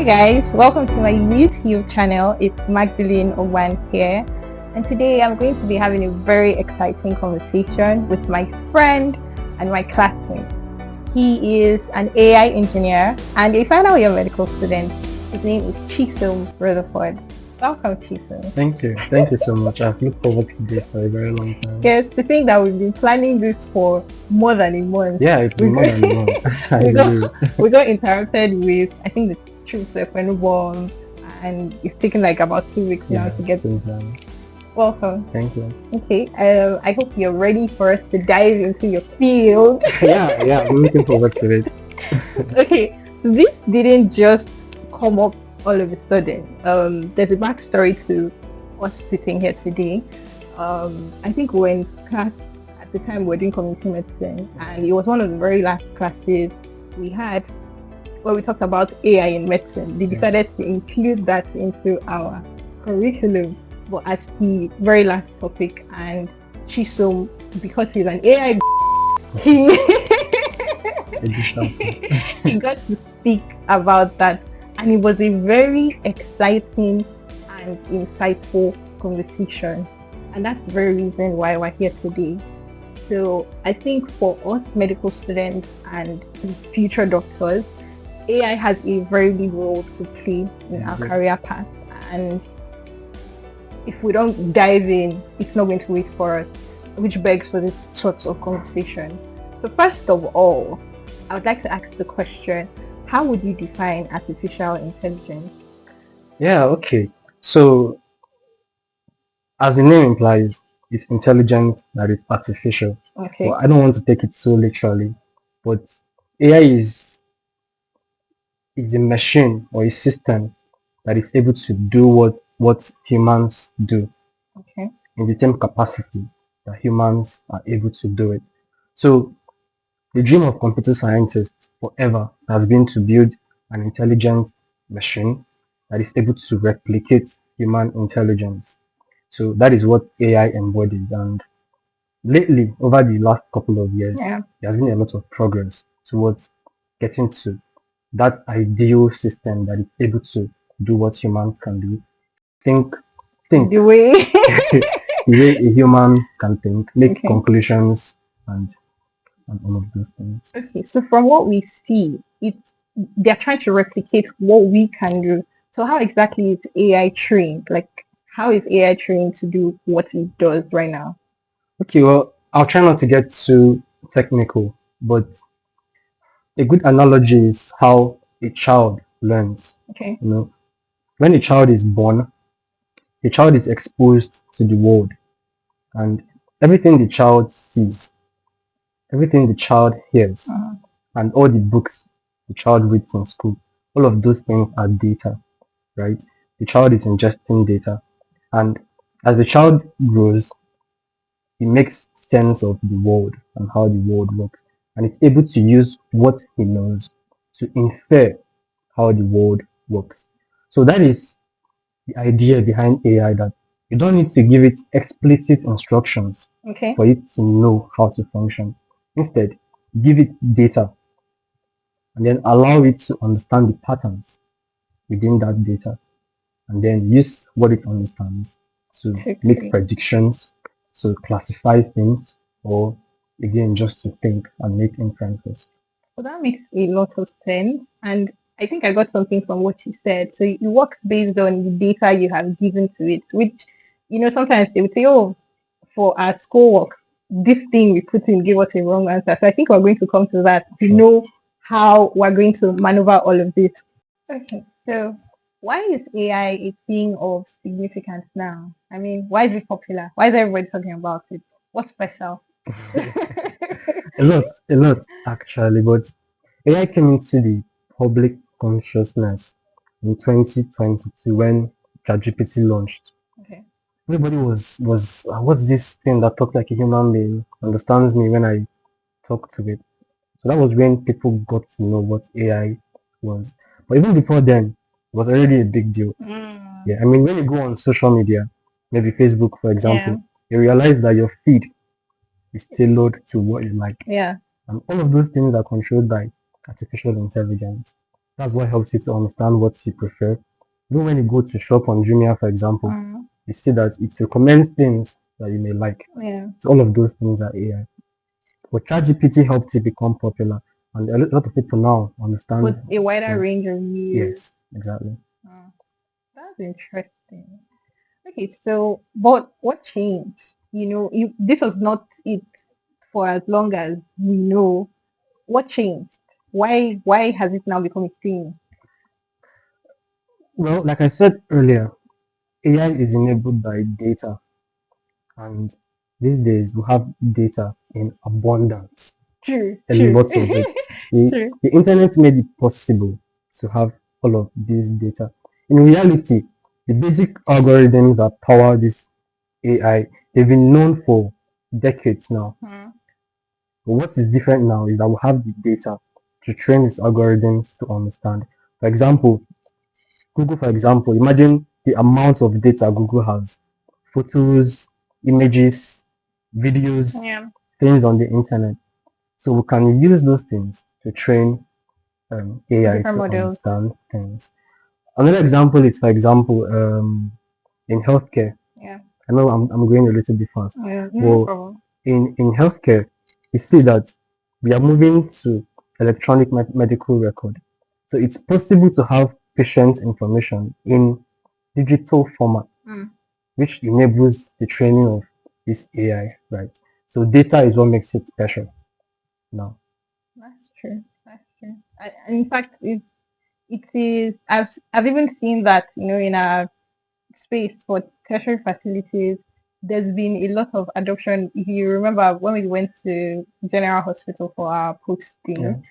guys, welcome to my YouTube channel. It's Magdalene Owan here, and today I'm going to be having a very exciting conversation with my friend and my classmate. He is an AI engineer and a final year medical student. His name is Chisom Rutherford. Welcome, Chisom. Thank you so much. I've looked forward to this for a very long time. Yes, to think that we've been planning this for more than a month. Yeah, it's been more than a month. We got interrupted with, I think, the trip to Equenubom, and it's taken like about 2 weeks now to get. Welcome. Thank you. Okay, I hope you're ready for us to dive into your field. yeah, I'm looking forward to it. Okay, so this didn't just come up all of a sudden. There's a backstory to us sitting here today. I think we were in class at the time we were doing community medicine, and it was one of the very last classes we had where we talked about AI in medicine. They decided to include that into our curriculum, but as the very last topic. And Chisom, because he's an AI, he got to speak about that, and it was a very exciting and insightful conversation, and that's the very reason why we're here today. So I think for us medical students and future doctors, AI has a very big role to play in our career path, and if we don't dive in, it's not going to wait for us, which begs for this sorts of conversation. So first of all, I would like to ask the question, how would you define artificial intelligence? Yeah, okay. So, as the name implies, it's intelligent, that is artificial. Okay. Well, I don't want to take it so literally, but AI is a machine or a system that is able to do what humans do. Okay. In the same capacity that humans are able to do it. So the dream of computer scientists forever has been to build an intelligent machine that is able to replicate human intelligence. So that is what AI embodies. And lately, over the last couple of years, there has been a lot of progress towards getting to that ideal system that is able to do what humans can do. Think The way the way a human can think, make conclusions, and all of those things. Okay, so from what we see, they're trying to replicate what we can do. So how exactly is AI trained? Like, how is AI trained to do what it does right now? Okay, well, I'll try not to get too technical, but a good analogy is how a child learns. Okay. You know, when a child is born, the child is exposed to the world, and everything the child sees, everything the child hears, and all the books the child reads in school, all of those things are data, right? The child is ingesting data, and as the child grows, he makes sense of the world and how the world works, and it's able to use what he knows to infer how the world works. So that is the idea behind AI, that you don't need to give it explicit instructions for it to know how to function. Instead, give it data and then allow it to understand the patterns within that data, and then use what it understands to make predictions, to classify things, or again just to think and make inferences. Well, that makes a lot of sense, and I think I got something from what you said. So it works based on the data you have given to it, which, sometimes they would say, oh, for our schoolwork, this thing we put in gave us a wrong answer. So I think we're going to come to that to know how we're going to maneuver all of this. Okay, so why is AI a thing of significance now? I mean, why is it popular? Why is everybody talking about it? What's special? A lot actually, but AI came into the public consciousness in 2022 when ChatGPT launched. Okay. Everybody was what's this thing that talks like a human being, understands me when I talk to it. So that was when people got to know what AI was. But even before then, it was already a big deal. Yeah, I mean, when you go on social media, maybe Facebook, for example, you realize that your feed is tailored to what you like. Yeah. And all of those things are controlled by artificial intelligence. That's what helps you to understand what you prefer. Even when you go to shop on Jumia, for example, Mm. you see that it recommends things that you may like. Yeah. So all of those things are AI. But ChatGPT helped it become popular, and a lot of people now understand With a wider things. range of views. Yes, exactly. Mm. That's interesting. Okay, so but what changed? This was not it for as long as we know. What changed? Why has it now become a thing? Well, like I said earlier, AI is enabled by data, and these days we have data in abundance, True, a true, lot of it. The, true. the internet made it possible to have all of this data. In reality, the basic algorithms that power this AI, they've been known for decades now. Mhm. But what is different now is that we have the data to train these algorithms to understand. For example, Google, for example, imagine the amount of data Google has: photos, images, videos, Yeah, things on the internet. So we can use those things to train AI different to models. understand things. Another example is, for example, in healthcare. Yeah, I know I'm going a little bit fast, yeah, no but problem. in healthcare, you see that we are moving to electronic medical record. So it's possible to have patient information in digital format, Mm, which enables the training of this AI, right? So data is what makes it special now. that's true. That's true. In fact, it is. I've even seen that in our space for tertiary facilities, there's been a lot of adoption. If you remember when we went to General Hospital for our Yeah, posting,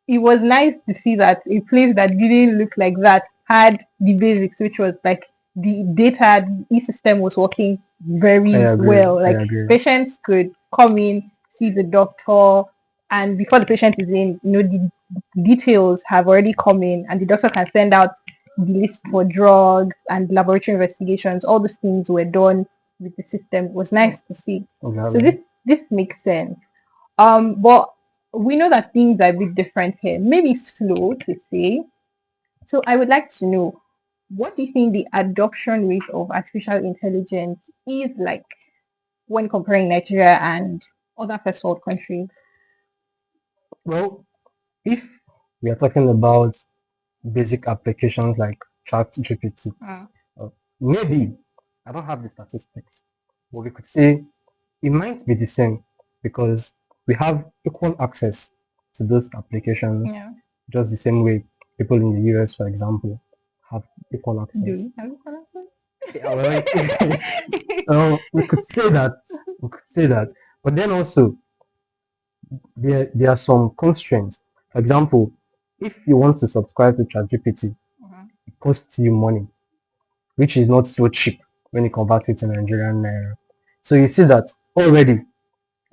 it was nice to see that a place that didn't look like that had the basics, which was like the data, the e-system was working I very agree. well. I Like agree. patients could come in, see the doctor, and before the patient is in, the details have already come in, and the doctor can send out the list for drugs and laboratory investigations. All these things were done with the system. It was nice to see. So Exactly. this makes sense. But we know that things are a bit different here. Maybe slow to say. So I would like to know, what do you think the adoption rate of artificial intelligence is like when comparing Nigeria and other first world countries? Well, if we are talking about basic applications like ChatGPT, Uh, uh, maybe I don't have the statistics, but we could say it might be the same because we have equal access to those applications, yeah. just the same way people in the US, for example, have equal Do access. you have a Yeah, well, we could say that, we could say that, but then also there are some constraints. For example, if you want to subscribe to ChatGPT, uh it costs you money, which is not so cheap when you convert it to Nigerian naira. So you see that already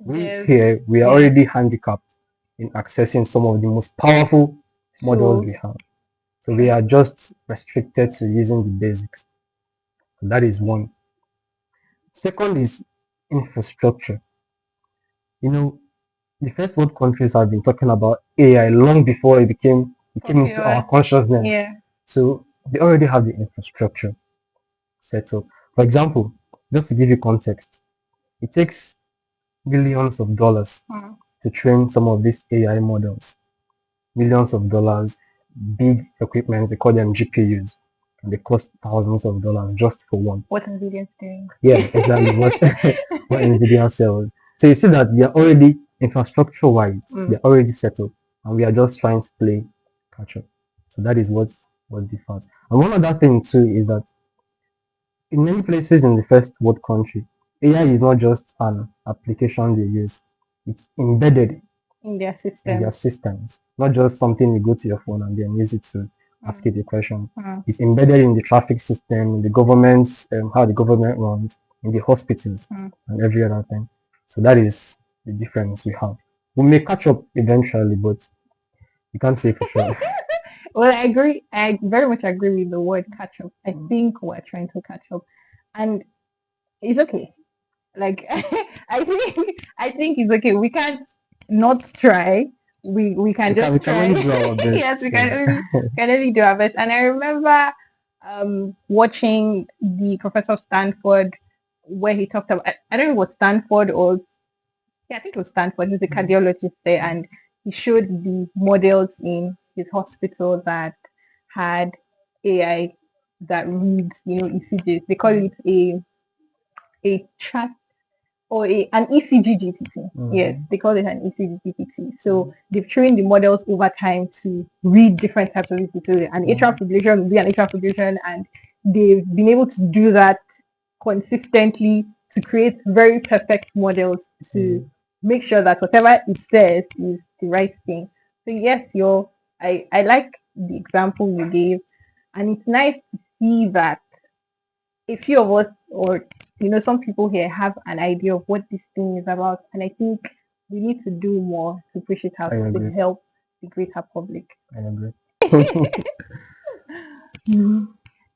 we There's here we are yeah already handicapped in accessing some of the most powerful models tools. we have. So we True. are just restricted to using the basics. So that is one. Second is infrastructure. You know, the first world countries have been talking about AI long before it came into our Popular. consciousness. Yeah. So they already have the infrastructure set up. For example, just to give you context, it takes billions of dollars Uh, to train some of these AI models. Millions of dollars, big equipment, they call them GPUs. And they cost thousands of dollars just for one. what Nvidia is doing. Yeah, exactly what what NVIDIA sells. So you see that they are already infrastructure wise, Mm. they're already settled, and we are just trying to play catch up. So that is what differs. And one other thing too is that in many places in the first world country, AI is not just an application they use; it's embedded In their in their systems. systems, not just something you go to your phone and then use it to ask Mm. it a question. Mm. It's embedded in the traffic system, in the government's, how the government runs, in the hospitals, Mm. and every other thing. So that is the difference we have. We may catch up eventually, but you can't say for sure. Well, I agree. I very much agree with the word catch up. I think we're trying to catch up, and it's okay. Like I think it's okay. We can't not try, we can We just can try. only do our Yes, best. we Yeah. can only do our best. And I remember watching the Professor of Stanford where he talked about, I don't know if it was Stanford or, yeah, I think it was Stanford. He's a cardiologist there, and he showed the models in his hospital that had AI that reads, ECGs. They call it a chat or an ECG GPT. Yes, Mhm. they call it an ECG GPT. So they've trained the models over time to read different types of ECG. So an atrial fibrillation will be an atrial fibrillation, and they've been able to do that consistently to create very perfect models to make sure that whatever it says is the right thing. So yes, I like the example you gave, and it's nice to see that a few of us, or some people here, have an idea of what this thing is about, and I think we need to do more to push it out I to agree. help the greater public. I agree. Mhm.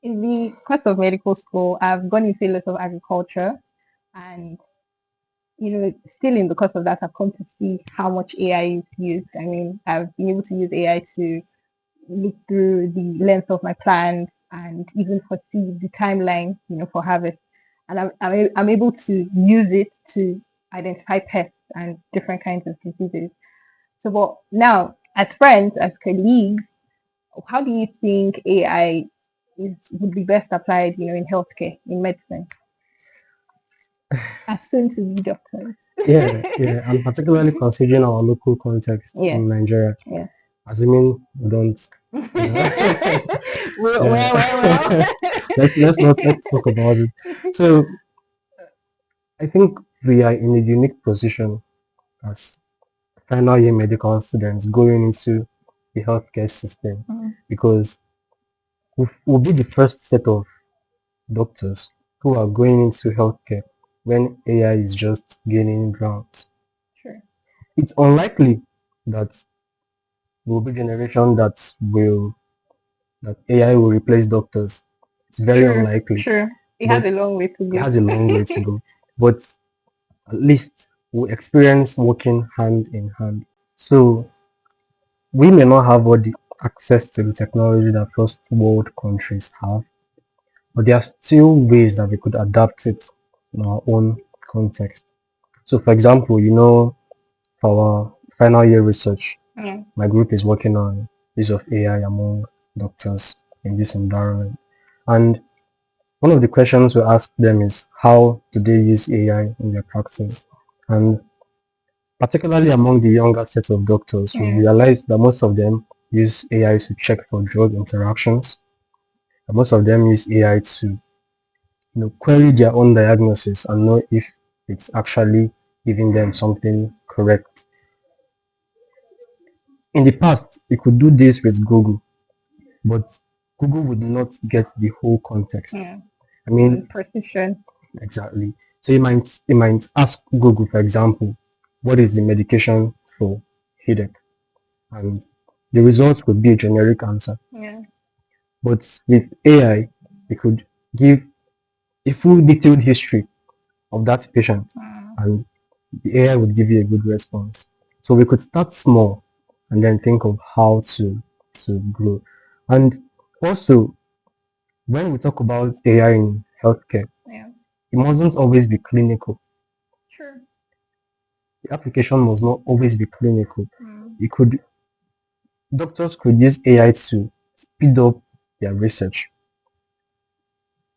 In the course of medical school, I've gone into a lot of agriculture, and still in the course of that, I've come to see how much AI is used. I mean, I've been able to use AI to look through the length of my plans and even foresee the timeline, for harvest. And I'm able to use it to identify pests and different kinds of diseases. So, but now, as friends, as colleagues, how do you think AI would be best applied, in healthcare, in medicine, as soon to be doctors? Yeah, yeah, and particularly considering our local context Yeah, in Nigeria, yeah. assuming we don't, you know, Well, yeah. well, well, Let's talk about it. So I think we are in a unique position as final year medical students going into the healthcare system well. because we'll be the first set of doctors who are going into healthcare when AI is just gaining ground. Sure. It's unlikely that will be generation that AI will replace doctors. It's very True, unlikely, true. It has but a long way to it go. has a long way to go. But at least we'll experience working hand in hand. So we may not have all the access to the technology that first world countries have, but there are still ways that we could adapt it in our own context. So for example, for our final year research, Yeah. my group is working on use of AI among doctors in this environment. And one of the questions we ask them is how do they use AI in their practice? And particularly among the younger set of doctors, we Yeah. realize that most of them use AI to check for drug interactions. And most of them use AI to query their own diagnosis and know if it's actually giving them something correct. In the past, we could do this with Google, but Google would not get the whole context. Yeah. I mean, Precision. exactly. So you might ask Google, for example, what is the medication for headache? And the result would be a generic answer. Yeah. But with AI, we could give a full detailed history of that patient Mm. and the AI would give you a good response. So we could start small and then think of how to grow. And also, when we talk about AI in healthcare, Yeah. it mustn't always be clinical. True. The application must not always be clinical. Mm. It could Doctors could use AI to speed up their research.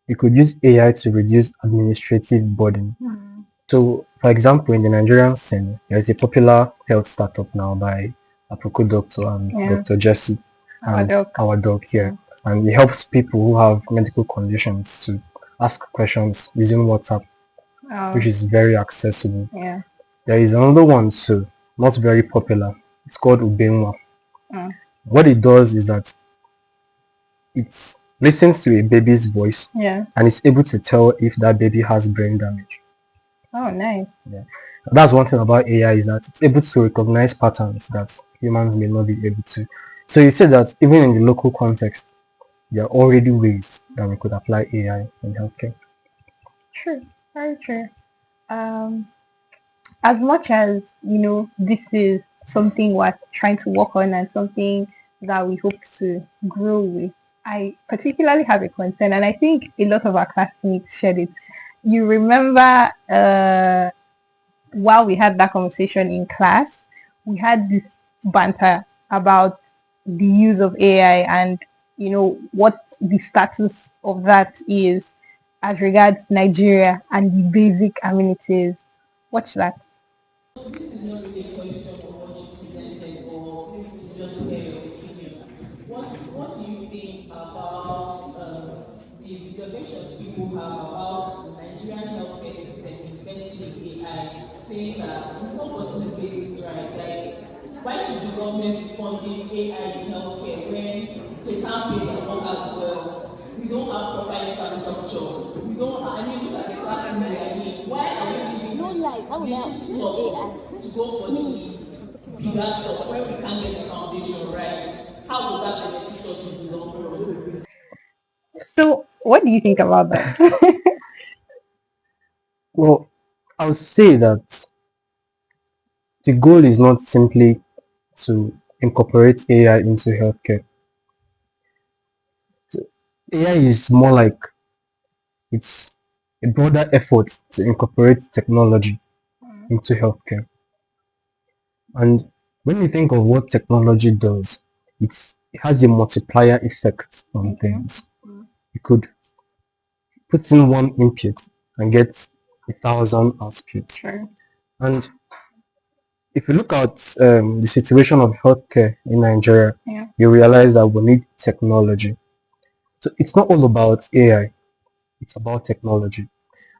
You could use AI to reduce administrative burden. Mm. So, for example, in the Nigerian scene, there is a popular health startup now by Aproko Doctor and Yeah. Dr. Jesse Our and doc. our doc here. Mm. And it helps people who have medical conditions to ask questions using WhatsApp, which Oh. is very accessible. Yeah. There is another one too, not very popular. It's called Ubenwa. Mm. What it does is that it listens to a baby's voice Yeah. and is able to tell if that baby has brain damage. Oh, nice. Yeah. That's one thing about AI is that it's able to recognize patterns that humans may not be able to. So you said that even in the local context, there are already ways that we could apply AI in healthcare. True. Very true. As much as this is something we're trying to work on and something that we hope to grow with. I particularly have a concern, and I think a lot of our classmates shared it. You remember while we had that conversation in class, we had this banter about the use of AI and what the status of that is as regards Nigeria and the basic amenities. Watch that. This is not really a question of what you presented, or maybe to just hear your opinion. What do you think about the reservations people have about the Nigerian healthcare system investing in AI, saying that we've not gotten the basics right? Like, why should the government be funding AI in healthcare when they can't pay their workers well? We don't have proper infrastructure. We don't. I mean, look at the classes we are in. Why are we leaving No lies. How will I little use stuff AI? to go for the bigger stuff when we can't get the foundation right? How will that benefit us in the long run? So, what do you think about that? Well, I would say that the goal is not simply to incorporate AI into healthcare. So AI is more like it's a broader effort to incorporate technology into healthcare. And when you think of what technology does, it has a multiplier effect on things. You could put in one input and get 1,000 outputs. Sure. And if you look at the situation of healthcare in Nigeria, Yeah. you realize that we need technology. So it's not all about AI, it's about technology.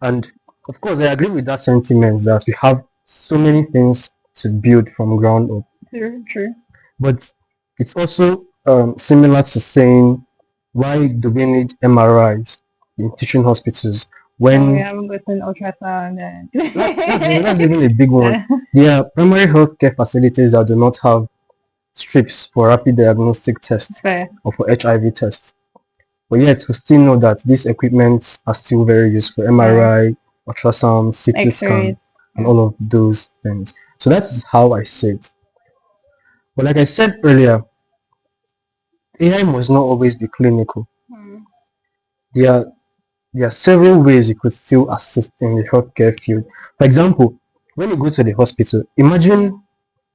And of course, I agree with that sentiment that we have so many things to build from ground up. True. But it's also similar to saying, why do we need MRIs in teaching hospitals Oh, we when haven't gotten ultrasound and that's even a big one. There are primary healthcare facilities that do not have strips for rapid diagnostic tests fair. or for HIV tests. But yet, we still know that these equipments are still very useful. MRI, ultrasound, CT X-rays. scan, and all of those things. So that's how I see it. But like I said earlier, AI must not always be clinical. There are, there are several ways you could still assist in the healthcare field. For example, when you go to the hospital, imagine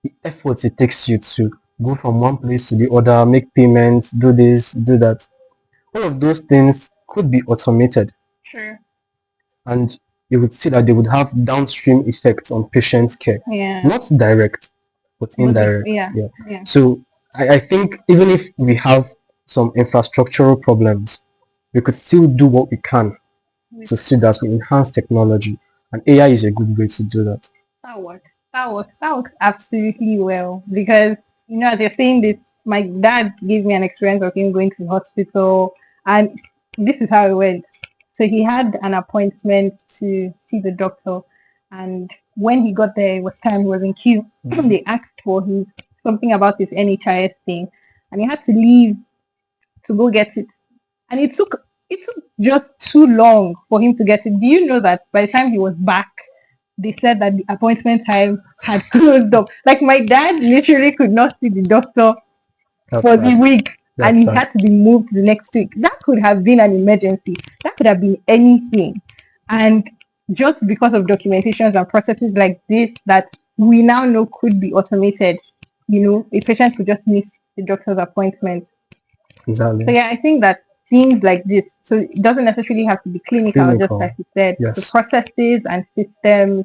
the effort it takes you to go from one place to the other, make payments, do this, do that. All of those things could be automated, Sure. and you would see that they would have downstream effects on patients' care. Yeah. Not direct, but indirect. Yeah. So I think even if we have some infrastructural problems, we could still do what we can to see that we enhance technology, and AI is a good way to do that. That works. That works absolutely well because as you're saying this, my dad gave me an experience of him going to the hospital, and this is how it went. So he had an appointment to see the doctor, and when he got there, it was time. He was in queue. They asked for his something about his NHIS thing, and he had to leave to go get it. And it took just too long for him to get it. Do you know that by the time he was back, they said that the appointment time had closed up? Like my dad literally could not see the doctor That's for the sad. week, and That's he sad. had to be moved the next week. That could have been an emergency. That could have been anything. And just because of documentations and processes like this that we now know could be automated, a patient could just miss the doctor's appointment. Exactly. So yeah, I think that things like this, so it doesn't necessarily have to be clinical, just Clinical. like you said. The Yes. processes and systems,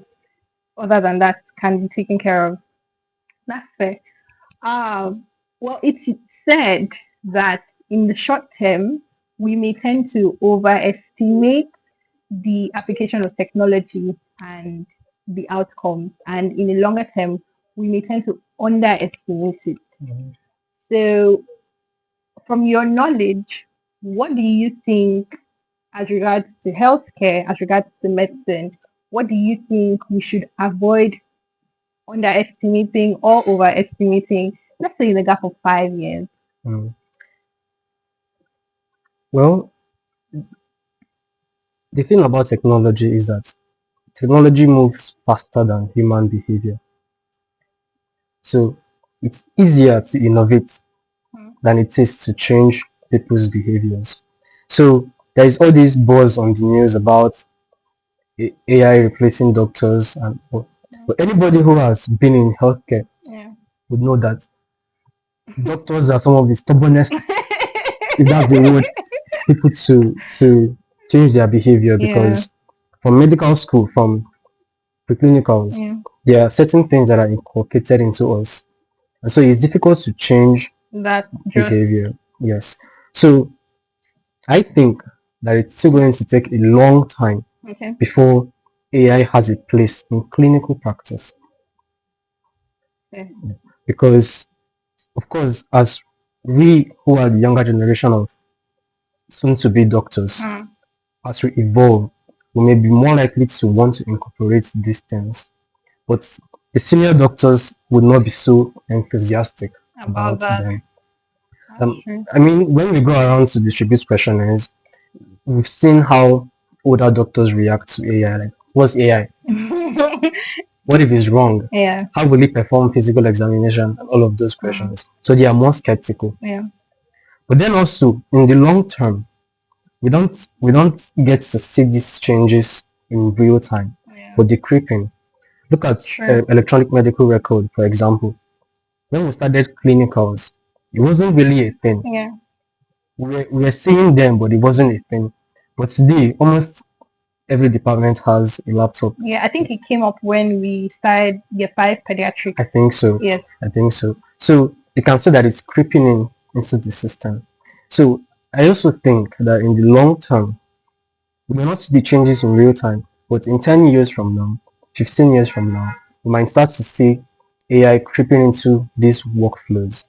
other than that, can be taken care of. That's fair. Well, it's said that in the short term, we may tend to overestimate the application of technology and the outcomes, and in the longer term, we may tend to underestimate it. Mhm. So, from your knowledge, what do you think as regards to healthcare, as regards to medicine? What do you think we should avoid underestimating or overestimating, let's say in the gap of 5 years? Mm. Well, the thing about technology is that technology moves faster than human behavior. So it's easier to innovate Mm. than it is to change people's behaviors. So there is all this buzz on the news about AI replacing doctors, and but anybody who has been in healthcare Yeah. would know that doctors are some of the stubbornest, if that's the word, people to change their behavior, Yeah. because from medical school, from preclinicals, Yeah. there are certain things that are inculcated into us, and so it's difficult to change That just behavior. Yes. So I think that it's still going to take a long time okay. before AI has a place in clinical practice, Yeah. because of course, as we who are the younger generation of soon to be doctors, Mm. as we evolve, we may be more likely to want to incorporate these things. But the senior doctors would not be so enthusiastic About about that. them. That's true. I mean, when we go around to distribute questionnaires, we've seen how older doctors react to AI. Like, what's AI? What if it's wrong? Yeah. How will it perform physical examination? And all of those questions. So they are more skeptical. Yeah. But then also, in the long term, we don't get to see these changes in real time, Yeah. but they're creeping. Look at Sure. electronic medical record, for example. When we started clinicals, it wasn't really a thing. Yeah. We were seeing them, but it wasn't a thing. But today, almost every department has a laptop. Yeah. I think it came up when we started year 5 pediatrics. I think so. Yes. I think so. So you can see that it's creeping into the system. So I also think that in the long term, we may not see the changes in real time, but in 10 years from now, 15 years from now, we might start to see AI creeping into these workflows,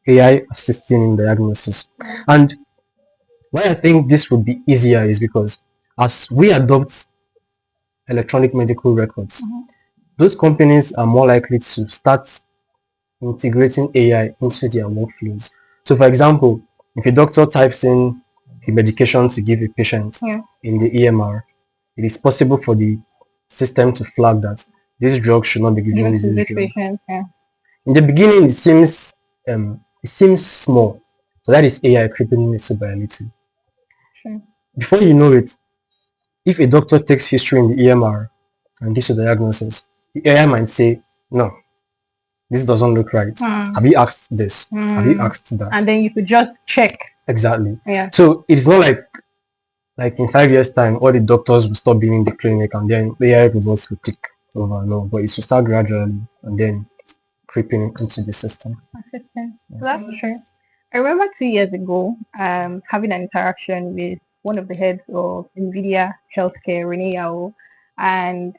AI assisting in diagnosis. And why I think this would be easier is because as we adopt electronic medical records, those companies are more likely to start integrating AI into their workflows. So for example, if a doctor types in a medication to give a patient Yeah. in the EMR, it is possible for the system to flag that this drug should not be given Given to to this this drug. patient. Yeah. In the beginning, it seems small, so that is AI creeping little by little. Sure. Before you know it, if a doctor takes history in the EMR and gives a diagnosis, the AI might say, "No, this doesn't look right. Hmm. Have you asked this? Have you Hmm. asked that?" And then you could just check. Exactly. Yeah. So it's not like in 5 years' time, all the doctors will stop being in the clinic and then the AI results will take over. No, but it will start gradually and then creeping into the system. Assistant. So that's true. I remember 2 years ago, having an interaction with one of the heads of NVIDIA Healthcare, Renee Yao, and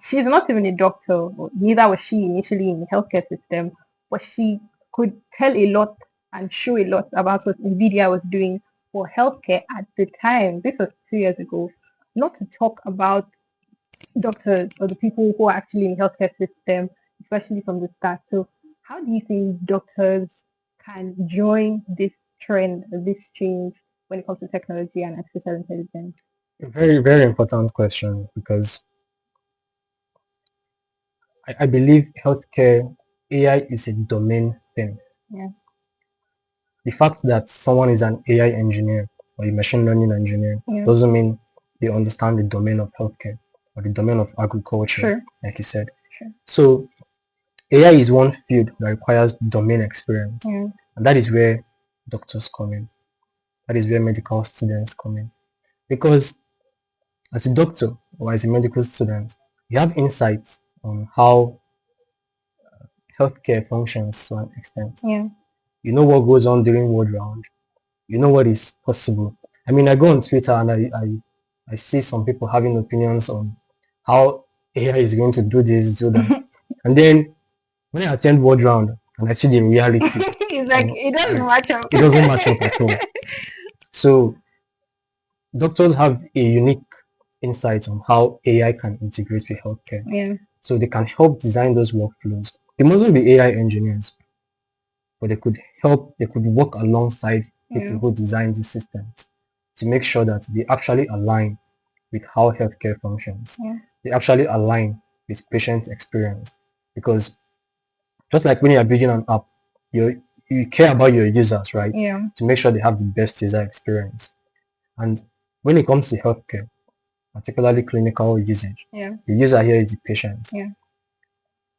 she's not even a doctor, or neither was she initially in the healthcare system, but she could tell a lot and show a lot about what NVIDIA was doing for healthcare at the time. This was 2 years ago. Not to talk about doctors or the people who are actually in the healthcare system, especially from the start. So how do you think doctors can join this trend, this change when it comes to technology and artificial intelligence? A very, very important question, because I believe healthcare AI is a domain thing. Yeah. The fact that someone is an AI engineer or a machine learning engineer Yeah. doesn't mean they understand the domain of healthcare or the domain of agriculture, Sure. like you said. Sure. So AI is one field that requires domain experience, Yeah. and that is where doctors come in. That is where medical students come in. Because as a doctor or as a medical student, you have insights on how healthcare functions to an extent. Yeah. You know what goes on during ward round. You know what is possible. I mean, I go on Twitter and I see some people having opinions on how AI is going to do this, do that. And then when I attend ward round and I see the reality, It's like it doesn't match up. it doesn't match up at all. So doctors have a unique insight on how AI can integrate with healthcare. Yeah. So they can help design those workflows. They mustn't be AI engineers, but they could work alongside people Yeah. who design these systems to make sure that they actually align with how healthcare functions. Yeah. They actually align with patient experience. Because Just like when you are building an app, you care about your users, right? Yeah. To make sure they have the best user experience. And when it comes to healthcare, particularly clinical usage, Yeah. the user here is the patient. Yeah.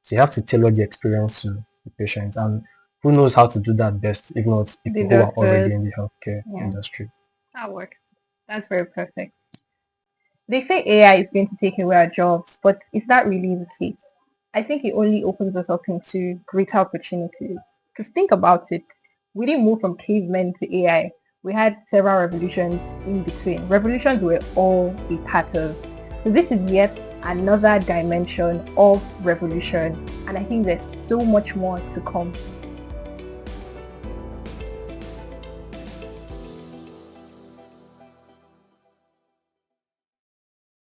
So you have to tailor the experience to the patient. And who knows how to do that best if not The people who are already doctors. in the healthcare Yeah. industry? That works. That's very perfect. They say AI is going to take away our jobs, but is that really the case? I think it only opens us up into greater opportunities. Because think about it. We didn't move from cavemen to AI. We had several revolutions in between. Revolutions were all a part of. So this is yet another dimension of revolution. And I think there's so much more to come.